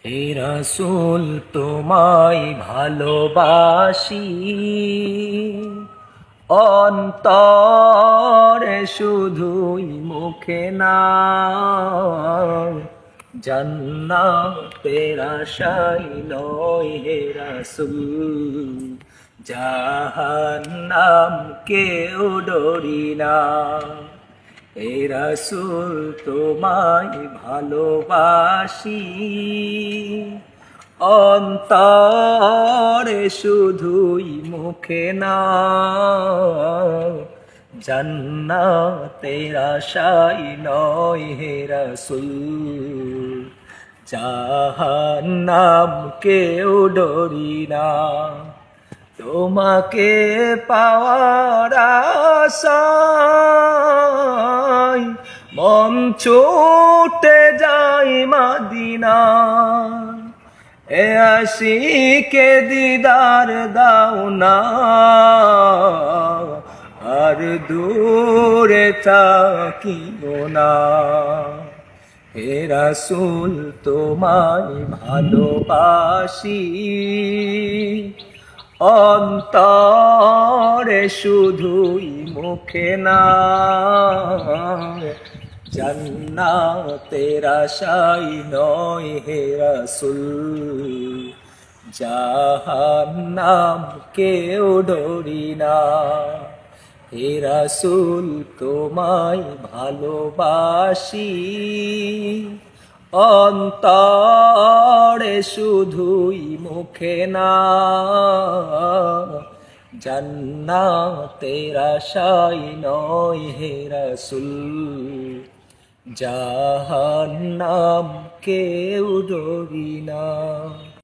হে রাসূল তোমায় ভালোবাসি, অন্তরে শুধুই মুখে না, জান্নাতের আশায় নয় হে রাসূল, জাহান্নাম কেউ ডরি না। হে রাসূল তোমায় ভালোবাসি, অন্তরে শুধুই মুখে না, জান্নাতের আশায় নয় হে রাসূল, জাহান্নাম কেউ ডরি না। তোমাকে পাওয়ার আশায় মন ছুটে যায় মদিনা, এ আশিকে দিদার দাও না, আর দূরে থাকিও না। হে রাসূল তোমায় ভালোবাসি, অন্তরে শুধুই মুখে না, জান্নাতের আশায় নয় হে রাসূল, জাহান্নাম কেউ ডরি না। হে রাসূল তোমায় ভালোবাসি, অন্তরে শুধুই মুখে না, জান্নাতের আশায় নয় হে রাসূল, জাহান্নাম কেউ ডরি না।